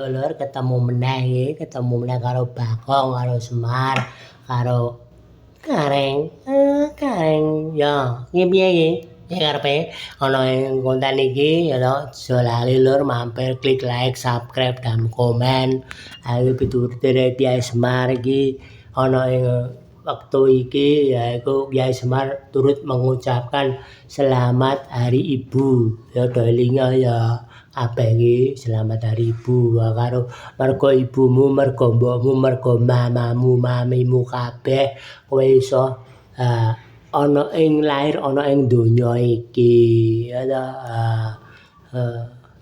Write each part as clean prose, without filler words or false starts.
Lur ketemu meneh ketemu meneh karo Bagong, karo Semar, karo Kareng. Kareng ya, piye iki? Piye karepe ana ing konten iki ya to, aja lali lur mampir klik like, subscribe dan komen. Ayo piturute Kyai Semar iki ana ing wektu iki yaiku Kyai Semar turut mengucapkan selamat Hari Ibu. Ya do elinga ya. Kabeh iki selamat Hari Ibu karo mergo ibumu, mergo mbokmu, mergo mamamu, mamimu kabeh kowe iso ana ing lair ana ing donya iki ya ta.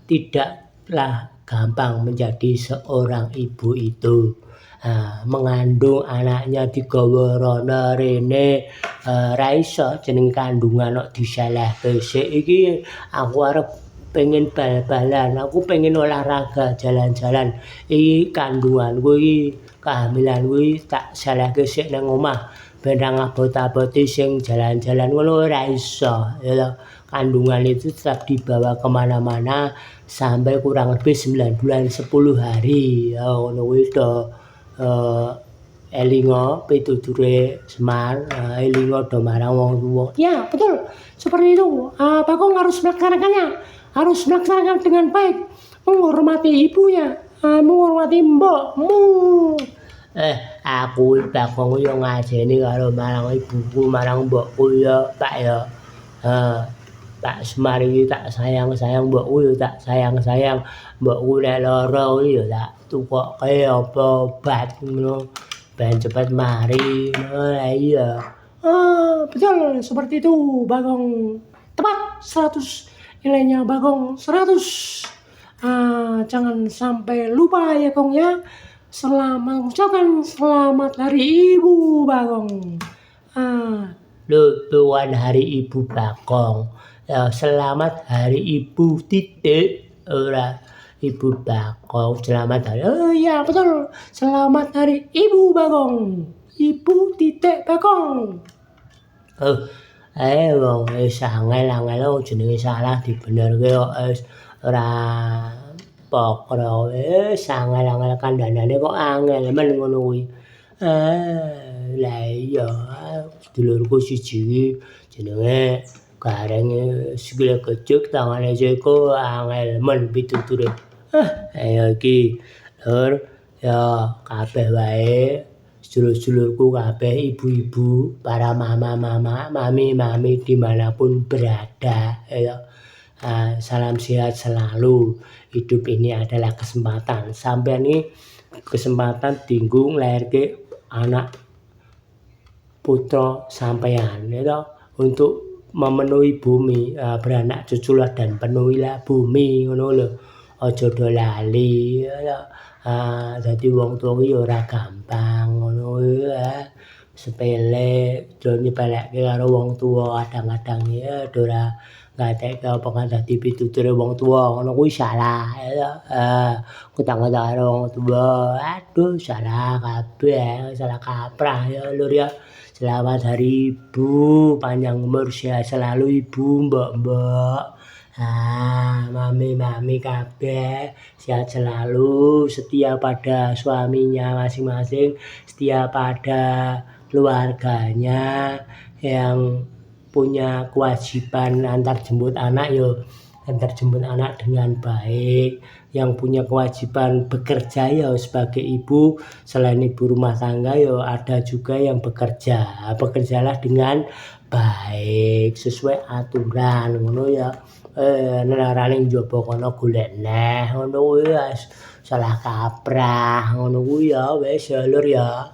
Tidaklah gampang menjadi seorang ibu itu. Mengandung anaknya digawa rono rene ra iso jeneng kandungan kok diselehke sik iki aku arep pengen bal-balan, aku pengen olahraga, jalan-jalan. Iki kandunganku iki, kehamilanku iki tak selehke sik nang omah ben ra ngabot-aboti sing jalan-jalan ngono ora iso ya toh. Kandungan itu tetap dibawa kemana-mana sampai kurang lebih 9 bulan 10 hari ya ngono kuwi to. Elinga pituture Semar, elinga do marang wong tuwa. Ya, betul. Seperti itu. Bagong harus melaksanakannya. Harus melaksanakan dengan baik, menghormati ibunya, menghormati mbokmu. Aku Bagong yo ngajeni karo marang ibuku, marang mbokku ya, Pak ya. Pak Semar iki tak sayang-sayang, mbokku yo tak sayang-sayang. Mbokku nek lara kuwi yo tak tukokke apa obat ngono ben cepet mari. Iya. Betul seperti itu Bagong. Tepat 100 nilainya Bagong 100. Jangan sampai lupa ya Gong ya. Ucapkan selamat Hari Ibu Bagong. Bukan Hari Ibu Bagong. Ya, selamat Hari Ibu titik ora Ibu Bagong. Selamat hari. Oh iya betul. Selamat Hari Ibu Bagong. Ibu titik Bagong. Wong wis angel-angel jenenge salah dibenerke kok wis ora pokro wis angel-angel kandhanane kok angel men ngono kuwi. Lah iya sedulurku siji jenenge Gareng sikile kecuk tangane jeko angel men pituture. Ayo iki lur ya kabeh wae sedulur-sedulurku kabeh ibu-ibu, para mama-mama, mami-mami dimanapun berada ya. Salam sehat selalu. Hidup ini adalah kesempatan. Sampeyan ini kesempatan tinggu nglairke anak putra sampeyan ya untuk memenuhi bumi, beranak cuculah dan penuhilah bumi ngono lho. Aja do lali ya. Dadi wong tuwa iki ora gampang ngono ya. Sepele do nyepelekke karo wong tuwa kadang-kadang ya do ora ngatekke apa kan dadi pituture wong tuwa ngono kuwi salah ya. Kutang-kutang karo wong tuwa, aduh salah kabeh, salah kaprah ya lur ya. Selamat Hari Ibu, panjang umur sehat selalu Ibu, mbok-mbok. Mami-mami kabeh sehat selalu, setia pada suaminya masing-masing, setia pada keluarganya yang punya kewajiban antar jemput anak antar jemput anak dengan baik, yang punya kewajiban bekerja ya sebagai ibu, selain ibu rumah tangga ya ada juga yang bekerja. Bekerjalah dengan baik sesuai aturan ngono ya. Larane njaba kono golek neh ngono kuwi salah kaprah ngono kuwi ya wis ya lur ya.